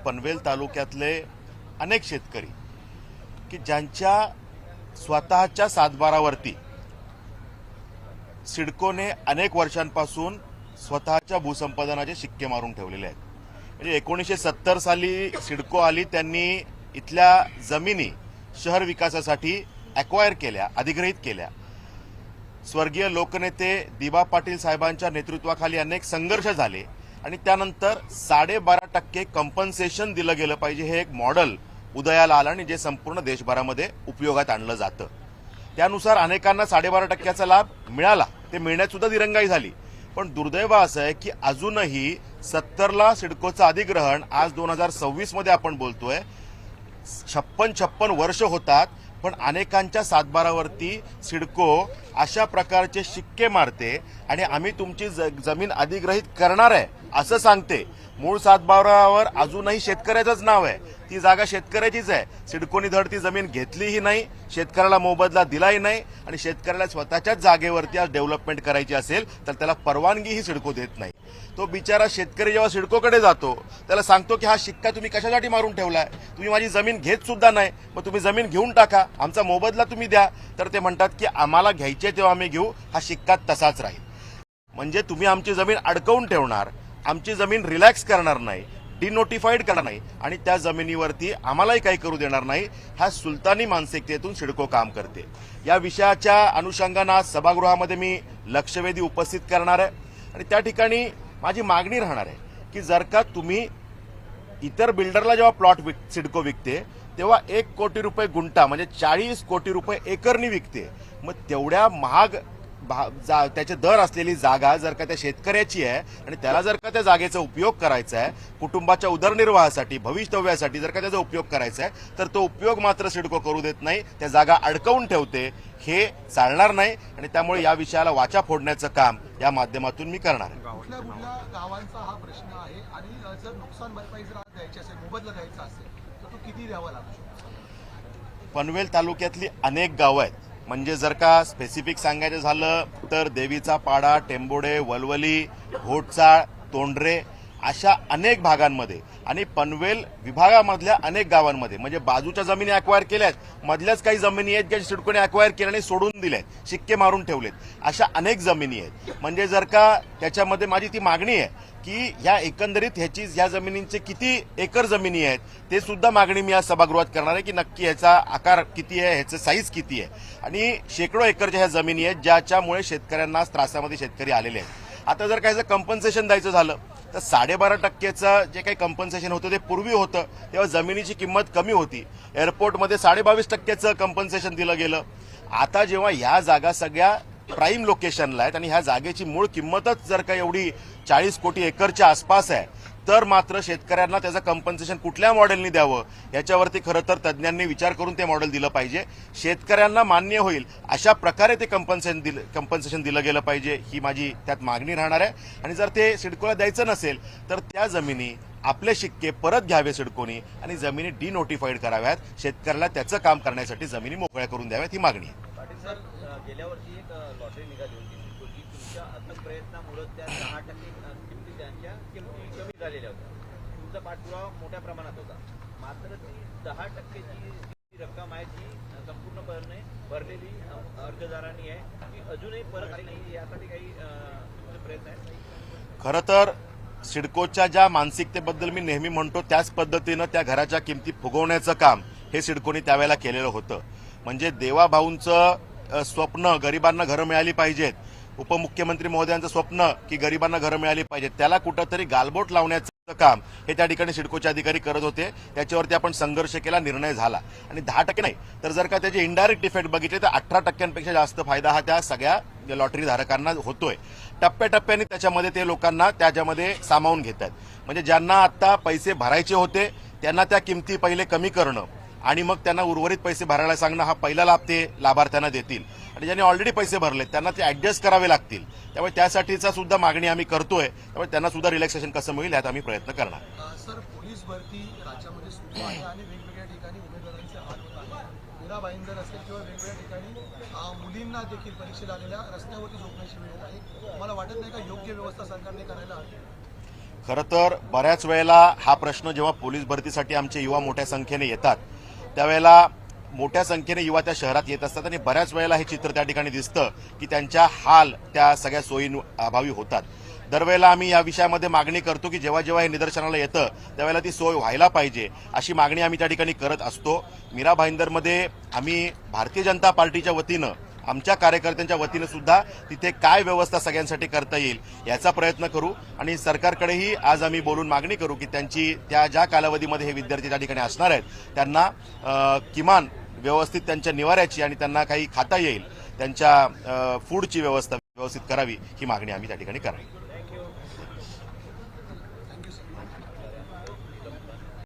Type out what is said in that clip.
पनवेल तालुक्यातले अनेक शेतकरी की ज्यांच्या स्वतःच्या सातबारावरती सिडकोने अनेक वर्षांपासून स्वतःच्या भूसंपादनाचे शिक्के मारून ठेवलेले आहेत। म्हणजे 1970 साली सिडको आली, त्यांनी इथल्या जमिनी शहर विकासासाठी ॲक्वायर केल्या, अधिग्रहित केल्या। स्वर्गीय लोकनेते दिबा पाटील साहेबांच्या नेतृत्वाखाली अनेक संघर्ष झाले आणि त्यानंतर 12.5% कंपन्सेशन दिलं गेलं पाहिजे हे एक मॉडेल उदयाला आलं आणि जे संपूर्ण देशभरामध्ये उपयोगात आणलं जातं। त्यानुसार अनेकांना 12.5%चा लाभ मिळाला, ते मिळण्यात सुद्धा दिरंगाई झाली। पण दुर्दैव असं आहे की अजूनही 70ला सिडकोचं अधिग्रहण आज 2026 मध्ये आपण बोलतोय, 56 वर्ष होतात, पण अनेकांच्या सातबारावरती सिडको अशा प्रकारचे शिक्के मारते आणि आम्ही तुमची जमीन अधिग्रहित करणार आहे असं सांगते। मूळ सातबारावर अजूनही शेतकऱ्याचंच नाव आहे, ती जागा शेतकऱ्याचीच आहे। सिडकोनी धड ती जमीन घेतलीही नाही, शेतकऱ्याला मोबदला दिलाही नाही आणि शेतकऱ्याला स्वतःच्याच जागेवरती आज डेव्हलपमेंट करायची असेल तर त्याला परवानगीही सिडको देत नाही। तो बिचारा शेतकरी जेव्हा सिडकोकडे जातो त्याला सांगतो की हा शिक्का तुम्ही कशासाठी मारून ठेवलाय, तुम्ही माझी जमीन घेत सुद्धा नाही, मग तुम्ही जमीन घेऊन टाका, आमचा मोबदला तुम्ही द्या। तर ते म्हणतात की आम्हाला घ्यायचे तेव्हा आम्ही घेऊ, हा शिक्का तसाच राहील। म्हणजे तुम्ही आमची जमीन अडकवून ठेवणार, आमची जमीन रिलॅक्स करणार नाही, डिनोटिफाईड करणार नाही आणि त्या जमिनीवरती आम्हालाही काही करू देणार नाही। ह्या सुलतानी मानसिकतेतून सिडको काम करते। या विषयाच्या अनुषंगाने सभागृहामध्ये मी लक्षवेधी उपस्थित करणार आहे आणि त्या ठिकाणी माझी मागणी राहणार आहे की जर का तुम्ही इतर बिल्डरला जेव्हा प्लॉट सिडको विकते तेव्हा 1 कोटी रुपये गुंठा म्हणजे 40 कोटी रुपये एकरनी विकते, मग तेवढ्या महाग त्याचे दर असलेली जागा जर का त्या शेतकऱ्याची आहे आणि त्याला जर का त्या जागेचा उपयोग करायचा आहे, कुटुंबाच्या उदरनिर्वाहासाठी, भवितव्यासाठी जर का त्याचा उपयोग करायचा आहे, तर तो उपयोग मात्र सिडको करू देत नाही, त्या जागा अडकवून ठेवते। हे चालणार नाही आणि त्यामुळे या विषयाला वाचा फोडण्याचं काम या माध्यमातून मी करणार आहे। कुठल्या गावांचा हा प्रश्न आहे आणि जर नुकसान भरपाई जर द्यायची असेल, मोबदला द्यायचा असेल तर तो किती द्यावा लागू शकतो? पनवेल तालुक्यातली अनेक गावं आहेत, म्हणजे जर का स्पेसिफिक सांगायचं झालं तर देवीचा पाडा, टेंबोडे, वलवली, घोटचाळ, तोंडरे अशा अनेक भागांमध्ये आणि पनवेल विभागामधल्या अनेक गावांमध्ये म्हणजे बाजूच्या जमिनी ॲक्वायर केल्यात, मधल्याच काही जमिनी आहेत ज्या सिडकोने ॲक्वायर केल्या आणि सोडून दिल्यात, शिक्के मारून ठेवलेत, अशा अनेक जमिनी आहेत। म्हणजे जर का त्याच्यामध्ये माझी ती मागणी आहे की या एकंदरीत ह्या जमिनींचे किती एकर जमिनी आहेत ते सुद्धा मागणी मी आज सभागृहात करणार आहे की नक्की ह्याचा आकार किती आहे, ह्याचं साईज किती आहे आणि शेकडो एकरच्या ह्या जमिनी आहेत ज्याच्यामुळे शेतकऱ्यांना त्रासामध्ये शेतकरी आलेले आहेत। आता जर काही कंपन्सेशन द्यायचं झालं तर 12.5%चं जे काही कंपन्सेशन होतं ते पूर्वी होतं तेव्हा जमिनीची किंमत कमी होती, एअरपोर्टमध्ये 22.5%चं कंपन्सेशन दिलं गेलं। आता जेव्हा या जागा सगळ्या प्राईम लोकेशनला आहेत आणि ह्या जागेची मूळ किंमतच जर का एवढी 40 कोटी एकरच्या आसपास आहे, तर मात्र शेतकऱ्यांना त्याचं कंपन्सेशन कुठल्या मॉडेलनी द्यावं याच्यावरती खरं तर तज्ज्ञांनी विचार करून ते मॉडेल दिलं पाहिजे। शेतकऱ्यांना मान्य होईल अशा प्रकारे ते कंपन्सेशन दिलं गेलं पाहिजे, ही माझी त्यात मागणी राहणार आहे। आणि जर ते सिडकोला द्यायचं नसेल तर त्या जमिनी आपले शिक्के परत घ्यावे सिडकोनी आणि जमिनी डिनोटिफाईड कराव्यात, शेतकऱ्याला त्याचं काम करण्यासाठी जमिनी मोकळ्या करून द्याव्यात, ही मागणी आहे। पाटील सर, गेल्या वर्षी एक लॉटरी निघाली होती सिडकोची, तुमच्या अथक प्रयत्नामुळे त्या 10% किमती त्यांच्या किमती कमी झालेल्या होत्या, तुमचा पाठपुरावा मोठ्या प्रमाणात होता, मात्र ती 10%ची जी रक्कम आहे ती संपूर्णपणे भरलेली अर्जदारांनी आहे, ती अजूनही परत आली नाही, यासाठी काही तुमचे प्रयत्न आहेत? खरं तर सिडकोच्या ज्या मानसिकतेबद्दल मी नेहमी म्हणतो त्याच पद्धतीनं त्या घराच्या किमती फुगवण्याचं काम हे सिडकोनी त्यावेळेला केलेलं होतं। म्हणजे देवाभाऊंचं स्वप्न गरिबांना घरं मिळाली पाहिजेत, उपमुख्यमंत्री महोदयांचं स्वप्न की गरिबांना घरं मिळाली पाहिजेत, त्याला कुठंतरी गालबोट लावण्याचं काम हे त्या ठिकाणी सिडकोचे अधिकारी करत होते। त्याच्यावरती आपण संघर्ष केला, निर्णय झाला आणि 10% नाही तर जर का त्याचे इनडायरेक्ट इफेक्ट बघितले तर 18%पेक्षा जास्त फायदा हा त्या सगळ्या लॉटरी धारकांना होतोय। टप्प्याटप्प्याने त्याच्यामध्ये ते लोकांना त्याच्यामध्ये सामावून घेतात। म्हणजे ज्यांना आता पैसे भरायचे होते त्यांना त्या किमती पहिले कमी करणं आणि मग त्यांना उर्वरित पैसे भरायला सांगणं हा पहिला लाभ ते लाभार्थ्यांना देतील आणि ज्यांनी ऑलरेडी पैसे भरले त्यांना ते ऍडजस्ट करावे लागतील। त्यामुळे त्यासाठीचा सुद्धा मागणी आम्ही करतोय, त्यामुळे त्यांना सुद्धा रिलॅक्सेशन कसं मिळेल यात आम्ही प्रयत्न करणार। सर, पोलीस भरती राज्यामध्ये सुरू आहे आणि वेगवेगळ्या ठिकाणी उमेदवारांचे हाल होत आहेत। मीरा भाईंदर असेल किंवा वेगवेगळ्या ठिकाणी मुलींना देखील परीक्षेला आलेल्या रस्त्यावरती झोपण्याची वेळ आहे, मला वाटत नाही का योग्य व्यवस्था सरकारने करायला हवी? खरं तर बऱ्याच वेळेला हा प्रश्न जेव्हा पोलीस भरतीसाठी आमचे युवा मोठ्या संख्येने येतात त्यावेळेला मोठ्या संख्येने युवा त्या शहरात येत असतात आणि बऱ्याच वेळेला हे चित्र त्या ठिकाणी दिसतं की त्यांच्या हाल त्या सगळ्या सोयी अभावी होतात. दरवेळेला आम्ही या विषयामध्ये मागणी करतो की जेव्हा जेव्हा हे निदर्शनाला येतं त्यावेळेला ती सोय व्हायला पाहिजे अशी मागणी आम्ही त्या ठिकाणी करत असतो. मीरा भाईंदरमध्ये आम्ही भारतीय जनता पार्टीच्या वतीनं आमच्या कार्यकर्त्यांच्या वतीनं सुद्धा तिथे काय व्यवस्था सगळ्यांसाठी करता येईल याचा प्रयत्न करू आणि सरकारकडेही आज आम्ही बोलून मागणी करू की त्यांची त्या ज्या कालावधीमध्ये हे विद्यार्थी त्या ठिकाणी असणार आहेत त्यांना किमान व्यवस्थित त्यांच्या निवाऱ्याची आणि त्यांना काही खाता येईल त्यांच्या फूडची व्यवस्था व्यवस्थित करावी ही मागणी आम्ही त्या ठिकाणी करावी.